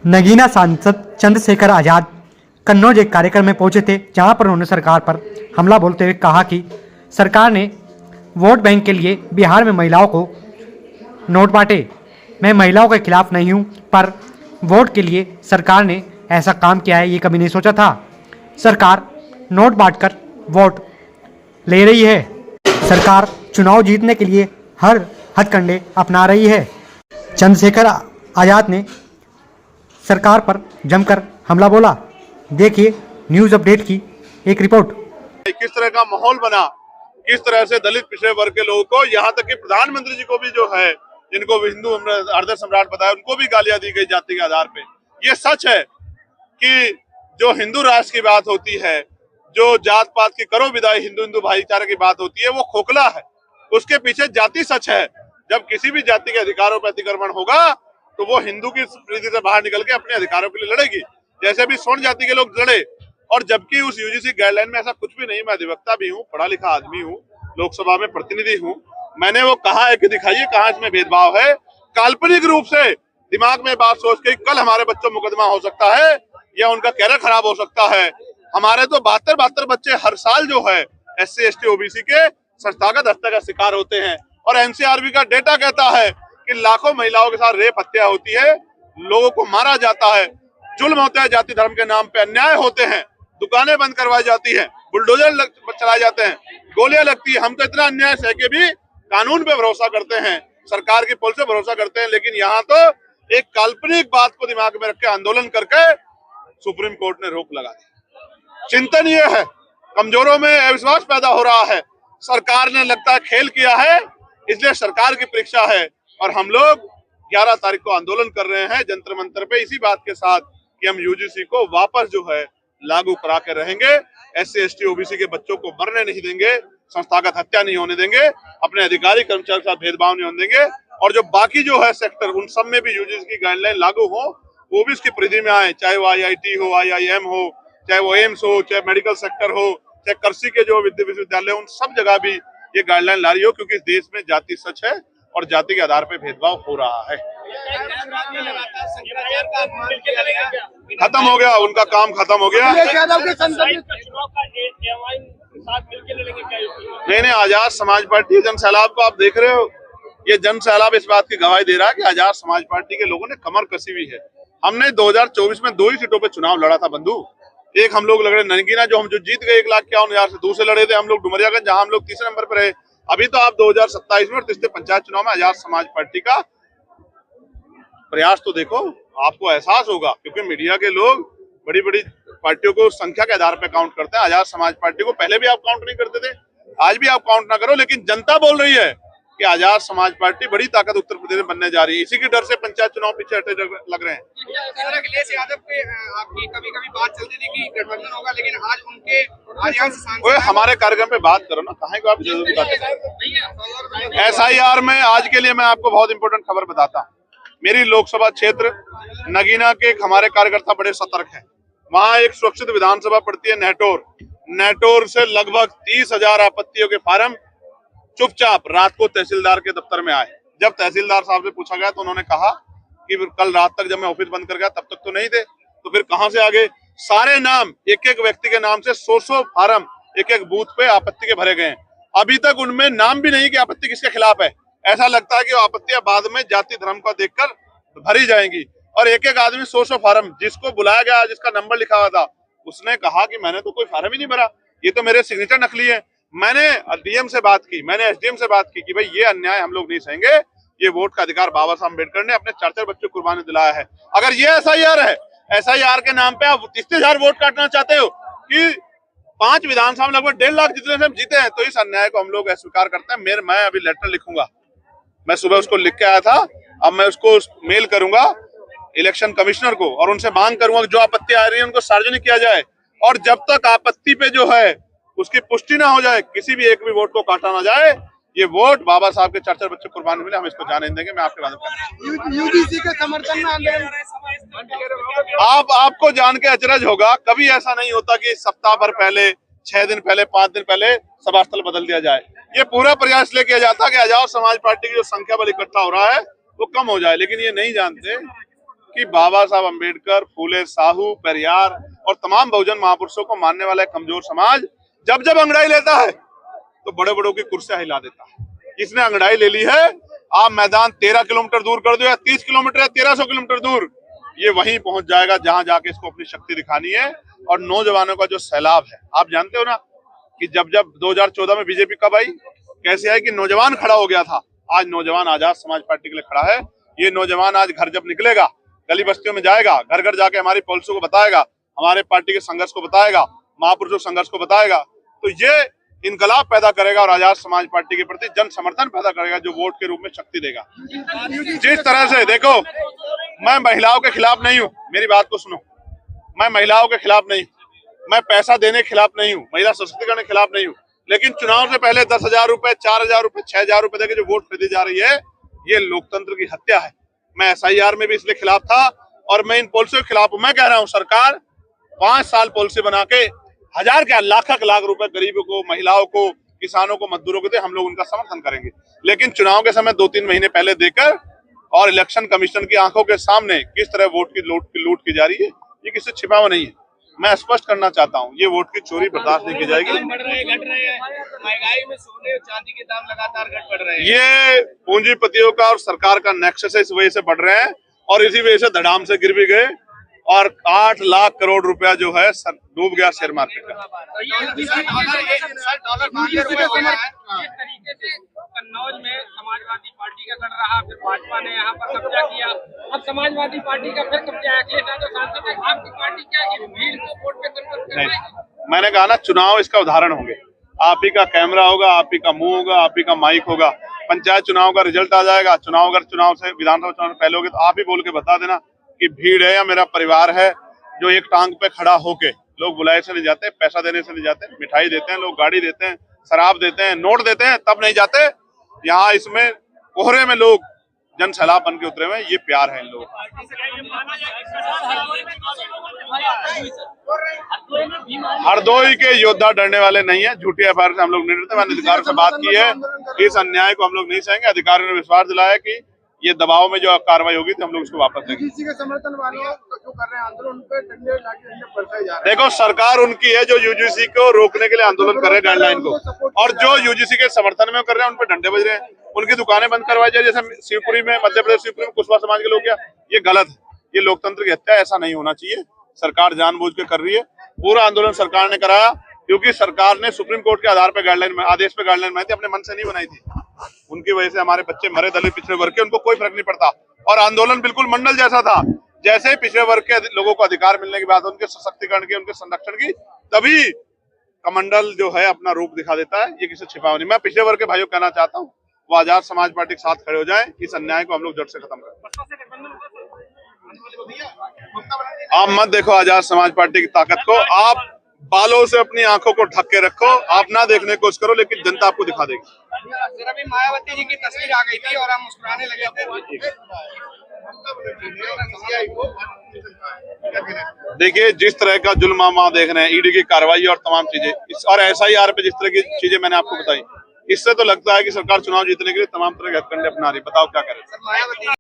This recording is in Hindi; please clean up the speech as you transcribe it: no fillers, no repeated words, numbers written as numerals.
नगीना सांसद चंद्रशेखर आज़ाद कन्नौज एक कार्यक्रम में पहुंचे थे, जहां पर उन्होंने सरकार पर हमला बोलते हुए कहा कि सरकार ने वोट बैंक के लिए बिहार में महिलाओं को नोट बांटे। मैं महिलाओं के खिलाफ नहीं हूं, पर वोट के लिए सरकार ने ऐसा काम किया है ये कभी नहीं सोचा था। सरकार नोट बांटकर वोट ले रही है। सरकार चुनाव जीतने के लिए हर हथकंडे अपना रही है। चंद्रशेखर आज़ाद ने सरकार पर जमकर हमला बोला। देखिए न्यूज़ अपडेट की एक रिपोर्ट। किस तरह का माहौल बना, किस तरह से दलित पिछड़े वर्ग के लोगों को, यहाँ तक कि प्रधानमंत्री जी को भी जो है, जिनको हिंदू हृदय सम्राट बताया, उनको भी गालियां दी गई जाति के आधार पे। ये सच है कि जो हिंदू राष्ट्र की बात होती है, जो जात पात की करो विदाई, हिंदू हिंदू भाईचारे की बात होती है, वो खोखला है। उसके पीछे जाति सच है। जब किसी भी जाति के अधिकारों पर अतिक्रमण होगा तो वो हिंदू की प्रीति से बाहर निकल के अपने अधिकारों के लिए लड़ेगी, जैसे भी स्वर्ण जाति के लोग लड़े। और जबकि उस यूजीसी गाइडलाइन में ऐसा कुछ भी नहीं। मैं अधिवक्ता भी हूँ, पढ़ा लिखा आदमी हूँ, लोकसभा में प्रतिनिधि हूँ। मैंने वो कहा है कि दिखाइए कहाँ इसमें भेदभाव है। काल्पनिक रूप से दिमाग में बात सोच के कल हमारे बच्चों मुकदमा हो सकता है या उनका कैरियर खराब हो सकता है। हमारे तो 72 बच्चे हर साल जो है SC ST OBC के संस्थागत हत्या का शिकार होते हैं। और NCRB का डेटा कहता है कि लाखों महिलाओं के साथ रेप हत्या होती है, लोगों को मारा जाता है, जुल्म होता है, जाति धर्म के नाम पे अन्याय होते हैं, दुकानें बंद करवाई जाती हैं, बुलडोजर चलाए जाते हैं, गोलियां लगती है। हम तो इतना अन्याय सह के भी कानून पे भरोसा करते हैं, सरकार की पुलिस पे भरोसा करते हैं, लेकिन यहाँ तो एक काल्पनिक बात को दिमाग में रख के आंदोलन करके सुप्रीम कोर्ट ने रोक लगा दी। चिंतन ये है, कमजोरों में अविश्वास पैदा हो रहा है। सरकार ने लगता है खेल किया है, इसलिए सरकार की परीक्षा है। और हम लोग 11 तारीख को आंदोलन कर रहे हैं जंतर मंतर पे, इसी बात के साथ कि हम यूजीसी को वापस जो है लागू करा के रहेंगे। SC ST OBC के बच्चों को मरने नहीं देंगे, संस्थागत हत्या नहीं होने देंगे, अपने अधिकारी कर्मचारी के साथ भेदभाव नहीं होने देंगे। और जो बाकी जो है सेक्टर, उन सब में भी यूजीसी की गाइडलाइन लागू हो, वो भी इसकी परिधि में आए, चाहे वो IIT हो, IIM हो, चाहे वो एम्स हो, चाहे मेडिकल सेक्टर हो, चाहे कृषि के जो विश्वविद्यालय, उन सब जगह भी ये गाइडलाइन ला रही हो, क्योंकि इस देश में जाति सच है और जाति के आधार पर भेदभाव हो रहा है। खत्म हो गया, उनका काम खत्म हो गया। नहीं, आजाद समाज पार्टी जन सैलाब को आप देख रहे हो, ये जन सैलाब इस बात की गवाही दे रहा है कि आजाद समाज पार्टी के लोगों ने कमर कसी हुई है। हमने 2024 में 2 ही सीटों पे चुनाव लड़ा था बंधु। एक हम लोग लड़े नगीना, जो हम जो जीत गए 1,51,000 से। दूसरे लड़े थे हम लोग डुमरियागंज, जहां हम लोग तीसरे नंबर पर रहे। अभी तो आप 2027 में और तीसरे पंचायत चुनाव में आजाद समाज पार्टी का प्रयास तो देखो, आपको एहसास होगा, क्योंकि मीडिया के लोग बड़ी बड़ी पार्टियों को संख्या के आधार पर काउंट करते हैं। आजाद समाज पार्टी को पहले भी आप काउंट नहीं करते थे, आज भी आप काउंट ना करो, लेकिन जनता बोल रही है कि आजाद समाज पार्टी बड़ी ताकत उत्तर प्रदेश में बनने जा रही है। इसी के डर से पंचायत चुनाव पीछे हटे लग रहे हैं। अखिलेश यादव पे आपकी कभी-कभी बात चलती थी कि गठबंधन होगा, लेकिन आज उनके ओए हमारे कार्यक्रम पे बात करो ना, कहाँ को आप जरूरी बात। SIR में आज के लिए मैं आपको बहुत इंपॉर्टेंट खबर बताता हूँ। मेरी लोकसभा क्षेत्र नगीना के हमारे कार्यकर्ता बड़े सतर्क हैं। वहाँ एक सुरक्षित विधानसभा पड़ती है नेटोर से लगभग 30,000 आपत्तियों के फार्म चुपचाप रात को तहसीलदार के दफ्तर में आए। जब तहसीलदार साहब से पूछा गया तो उन्होंने कहा कि कल रात तक जब मैं ऑफिस बंद कर गया तब तक तो नहीं थे, तो फिर कहां से आ गए। सारे नाम, एक एक व्यक्ति के नाम से 100 फार्म एक एक बूथ पे आपत्ति के भरे गए हैं। अभी तक उनमें नाम भी नहीं कि आपत्ति किसके खिलाफ है। ऐसा लगता है कि आपत्तियां बाद में जाति धर्म को देखकर भरी जाएंगी। और एक एक आदमी 100 फार्म, जिसको बुलाया गया, जिसका नंबर लिखा हुआ था, उसने कहा कि मैंने तो कोई फार्म ही नहीं भरा, ये तो मेरे सिग्नेचर नकली है। मैंने DM से बात की, मैंने SDM से बात की कि भाई ये अन्याय हम लोग नहीं सहेंगे। ये वोट का अधिकार बाबा साहब अम्बेडकर ने अपने 4 बच्चों को कुर्बानी दिलाया है। अगर ये SIR है, SIR के नाम पे आप 30,000 वोट काटना चाहते हो कि 5 विधानसभा में लगभग 1.5 लाख जितने से हम जीते हैं, तो इस अन्याय को हम लोग अस्वीकार करते हैं। मैं अभी लेटर लिखूंगा, मैं सुबह उसको लिख के आया था, अब मैं उसको मेल करूंगा इलेक्शन कमिश्नर को और उनसे मांग करूंगा जो आपत्ति आ रही है उनको सार्वजनिक किया जाए। और जब तक आपत्ति पे जो है उसकी पुष्टि ना हो जाए, किसी भी एक भी वोट को काटा ना जाए। ये वोट बाबा साहब के 4 बच्चे कुर्बानी मिले, हम इसको जाने नहीं देंगे। मैं आपके बात यूजीसी के समर्थन में आपको जान के अचरज होगा, कभी ऐसा नहीं होता कि सप्ताह भर पहले, 6 दिन पहले, 5 दिन पहले सभा स्थल बदल दिया जाए। ये पूरा प्रयास ले किया जाता है कि आजाद समाज पार्टी की जो संख्या बल इकट्ठा हो रहा है वो कम हो जाए, लेकिन ये नहीं जानते कि बाबा साहब अंबेडकर, फूले साहू, पेरियार और तमाम बहुजन महापुरुषों को मानने वाला एक कमजोर समाज जब जब अंगड़ाई लेता है तो बड़े बड़ों की कुर्सियां हिला देता है। इसने अंगड़ाई ले ली है। आप मैदान 13 किलोमीटर दूर कर दो या 30 किलोमीटर या 1300 किलोमीटर दूर, ये वहीं पहुंच जाएगा जहां जाके इसको अपनी शक्ति दिखानी है। और नौजवानों का जो सैलाब है, आप जानते हो ना कि जब 2014 में बीजेपी कब आई, कैसे आई कि नौजवान खड़ा हो गया था। आज नौजवान आजाद समाज पार्टी के लिए खड़ा है। ये नौजवान आज घर जब निकलेगा, गली बस्तियों में जाएगा, घर घर जाके हमारी पॉलिसी को बताएगा, हमारे पार्टी के संघर्ष को बताएगा, महापुरुषों के संघर्ष को बताएगा, तो ये इनकलाब पैदा करेगा और आजाद समाज पार्टी के प्रति जन समर्थन पैदा करेगा, जो वोट के रूप में शक्ति देगा। जिस तरह से देखो, मैं महिलाओं के खिलाफ नहीं हूँ, मेरी बात को सुनो, मैं महिलाओं के खिलाफ नहीं हूँ, मैं पैसा देने के खिलाफ नहीं हूँ, महिला सशक्तिकरण के खिलाफ नहीं हूँ, लेकिन चुनाव से पहले 10,000 रुपए, 4,000 रुपए, 6,000 रुपए देके जो वोट खरीदी जा रही है, ये लोकतंत्र की हत्या है। मैं SIR में भी इसलिए खिलाफ था और मैं इन पॉलिसियों के खिलाफ हूं। मैं कह रहा हूं सरकार 5 साल पॉलिसी बना के 1000 क्या लाख रुपए गरीबों को, महिलाओं को, किसानों को, मजदूरों को दे, हम लोग उनका समर्थन करेंगे। लेकिन चुनाव के समय 2-3 महीने पहले देकर और इलेक्शन कमीशन की आंखों के सामने किस तरह वोट की लूट की जा रही है, ये किसी से छिपा हुआ नहीं है। मैं स्पष्ट करना चाहता हूँ, ये वोट की चोरी बर्दाश्त नहीं की जाएगी। महंगाई में सोने और चांदी के दाम लगातार बढ़ रहे हैं। ये पूंजीपतियों का और सरकार का नेक्सस है, इस वजह से बढ़ रहे हैं और इसी वजह से धड़ाम से गिर भी गए और 8 लाख करोड़ रुपया जो है डूब गया शेयर मार्केट का। कन्नौज में समाजवादी पार्टी का गढ़ रहा, फिर भाजपा ने यहाँ पर कब्जा किया, अब समाजवादी पार्टी का फिर कब्जा है। अखिलेश यादव सांसद है, आपकी पार्टी क्या है, भीड़ को वोट पे कन्वर्ट कर पाएगी? मैंने कहा ना, चुनाव इसका उदाहरण होंगे। आप ही का कैमरा होगा, आप ही का मुंह होगा, आप ही का माइक होगा। पंचायत चुनाव का रिजल्ट आ जाएगा, अगर चुनाव से विधानसभा चुनाव पहले होगे तो आप ही बोल के बता देना कि भीड़ है या मेरा परिवार है जो एक टांग पे खड़ा होके, लोग बुलाए से नहीं जाते, पैसा देने से नहीं जाते, मिठाई देते हैं लोग, गाड़ी देते हैं, शराब देते हैं, नोट देते हैं, तब नहीं जाते। यहाँ इसमें कोहरे में लोग जन सैलाब बन के उतरे हुए हैं, ये प्यार है इन लोगों का। हरदोई के योद्धा डरने वाले नहीं है, झूठी एफआईआर से हम लोग नहीं डरते। मैंने अधिकारियों से बात की है, इस अन्याय को हम लोग नहीं सहेंगे। अधिकारियों ने विश्वास दिलाया कि ये दबाव में जो कार्रवाई होगी तो हम लोग उसको वापस देंगे। किसी के समर्थन वालों जो कर रहे हैं आंदोलन पे डंडे लाठी बरसाए जा रहे हैं। देखो, सरकार उनकी है जो UGC को रोकने के लिए आंदोलन कर रहे हैं, गाइडलाइन को, और जो UGC के समर्थन में कर रहे हैं उन पर डंडे बज रहे हैं। उनकी दुकानें बंद करवाई जाए, जैसे शिवपुरी में, मध्य प्रदेश शिवपुरी में कुशवाहा समाज के लोग किया, ये गलत है, ये लोकतंत्र की हत्या, ऐसा नहीं होना चाहिए। सरकार जानबूझ के कर रही है। पूरा आंदोलन सरकार ने कराया क्योंकि सरकार ने सुप्रीम कोर्ट के आधार पर गाइडलाइन में, आदेश पे गाइडलाइन बनाई थी, अपने मन से नहीं बनाई थी। उनकी वजह से हमारे बच्चे मरे, दलित पिछड़े वर्ग के, उनको कोई फर्क नहीं पड़ता। और आंदोलन बिल्कुल मंडल जैसा था, जैसे ही पिछड़े वर्ग के लोगों को अधिकार मिलने के बाद उनके सशक्तिकरण की, उनके संरक्षण की, तभी कमंडल जो है अपना रूप दिखा देता है। ये किसी छिपा नहीं। मैं पिछड़े वर्ग के भाइयों को कहना चाहता हूँ, वो आजाद समाज पार्टी के साथ खड़े हो जाएं, इस अन्याय को हम लोग जड़ से खत्म करें। आप मत देखो आजाद समाज पार्टी की ताकत को, आप बालों से अपनी आंखों को ढक के रखो, आप ना देखने की कोशिश करो, लेकिन जनता आपको दिखा देगी। अभी मायावती जी की तस्वीर आ गई थी और हम मुस्कुराने लगे थे। देखिए, जिस तरह का जुल्म हम देख रहे हैं, ईडी की कार्रवाई और तमाम चीजें, और SIR पे जिस तरह की चीजें मैंने आपको बताई, इससे तो लगता है कि सरकार चुनाव जीतने के लिए तमाम तरह के हथकंडे अपना रही। बताओ क्या करें।